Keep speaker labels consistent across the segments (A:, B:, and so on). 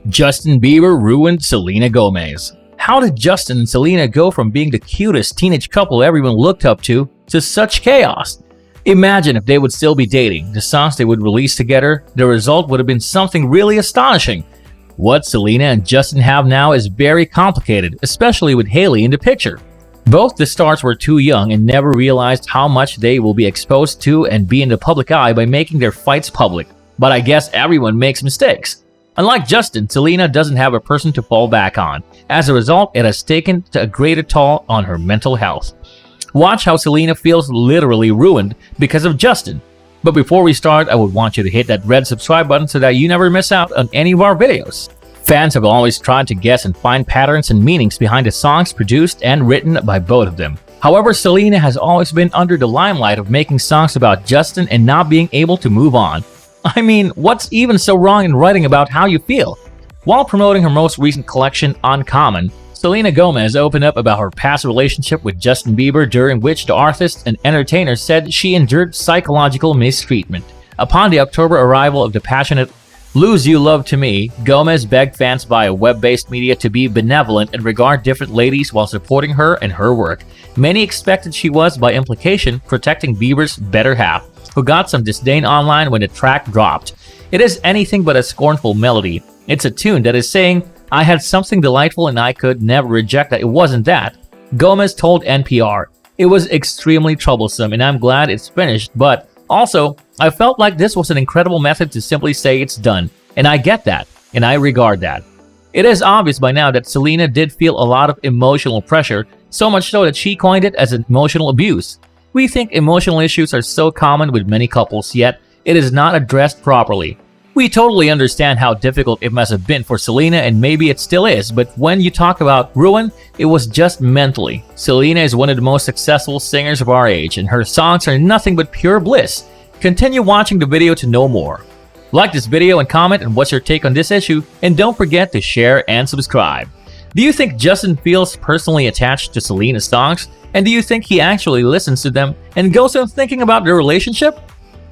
A: Justin Bieber ruined Selena Gomez. How did Justin and Selena go from being the cutest teenage couple everyone looked up to such chaos? Imagine if they would still be dating, the songs they would release together, the result would have been something really astonishing. What Selena and Justin have now is very complicated, especially with Hailey in the picture. Both the stars were too young and never realized how much they will be exposed to and be in the public eye by making their fights public. But I guess everyone makes mistakes. Unlike Justin, Selena doesn't have a person to fall back on. As a result, it has taken a greater toll on her mental health. Watch how Selena feels literally ruined because of Justin. But before we start, I would want you to hit that red subscribe button so that you never miss out on any of our videos. Fans have always tried to guess and find patterns and meanings behind the songs produced and written by both of them. However, Selena has always been under the limelight of making songs about Justin and not being able to move on. I mean, what's even so wrong in writing about how you feel? While promoting her most recent collection, Uncommon, Selena Gomez opened up about her past relationship with Justin Bieber, during which the artist and entertainer said she endured psychological mistreatment. Upon the October arrival of the passionate Lose You Love to Me, Gomez begged fans via web-based media to be benevolent and regard different ladies while supporting her and her work. Many expected she was, by implication, protecting Bieber's better half, who got some disdain online when the track dropped. It is anything but a scornful melody. It's a tune that is saying, "I had something delightful and I could never reject that. It wasn't that." Gomez told NPR, "It was extremely troublesome and I'm glad it's finished, but also, I felt like this was an incredible method to simply say it's done, and I get that, and I regard that." It is obvious by now that Selena did feel a lot of emotional pressure, so much so that she coined it as emotional abuse. We think emotional issues are so common with many couples, yet it is not addressed properly. We totally understand how difficult it must have been for Selena, and maybe it still is, but when you talk about ruin, it was just mentally. Selena is one of the most successful singers of our age, and her songs are nothing but pure bliss. Continue watching the video to know more. Like this video and comment on what's your take on this issue, and don't forget to share and subscribe. Do you think Justin feels personally attached to Selena's songs? And do you think he actually listens to them and goes on thinking about their relationship?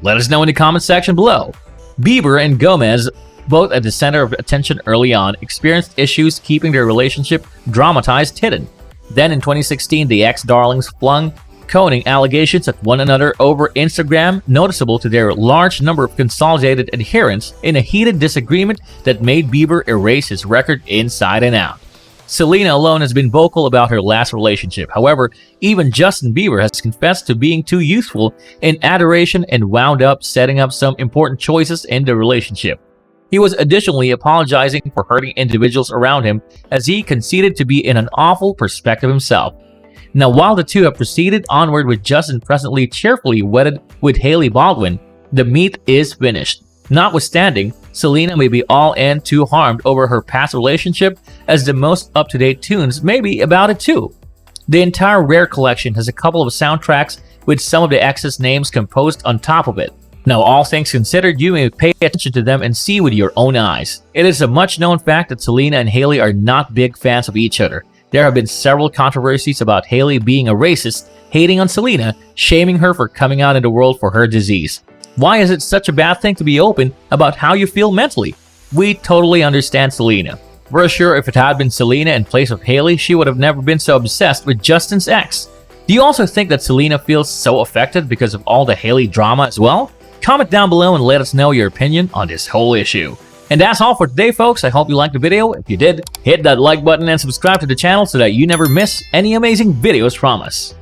A: Let us know in the comment section below. Bieber and Gomez, both at the center of attention early on, experienced issues keeping their relationship dramatized hidden. Then in 2016, the ex-darlings flung conning allegations at one another over Instagram, noticeable to their large number of consolidated adherents, in a heated disagreement that made Bieber erase his record inside and out. Selena alone has been vocal about her last relationship. However, even Justin Bieber has confessed to being too youthful in adoration and wound up setting up some important choices in the relationship. He was additionally apologizing for hurting individuals around him, as he conceded to be in an awful perspective himself. Now, while the two have proceeded onward with Justin presently cheerfully wedded with Hailey Baldwin, the meat is finished. Notwithstanding, Selena may be all in too harmed over her past relationship, as the most up-to-date tunes may be about it too. The entire Rare collection has a couple of soundtracks with some of the ex's names composed on top of it. Now, all things considered, you may pay attention to them and see with your own eyes. It is a much-known fact that Selena and Hailey are not big fans of each other. There have been several controversies about Hailey being a racist, hating on Selena, shaming her for coming out in the world for her disease. Why is it such a bad thing to be open about how you feel mentally? We totally understand Selena. We're sure if it had been Selena in place of Hailey, she would have never been so obsessed with Justin's ex. Do you also think that Selena feels so affected because of all the Hailey drama as well? Comment down below and let us know your opinion on this whole issue. And that's all for today, folks. I hope you liked the video. If you did, hit that like button and subscribe to the channel so that you never miss any amazing videos from us.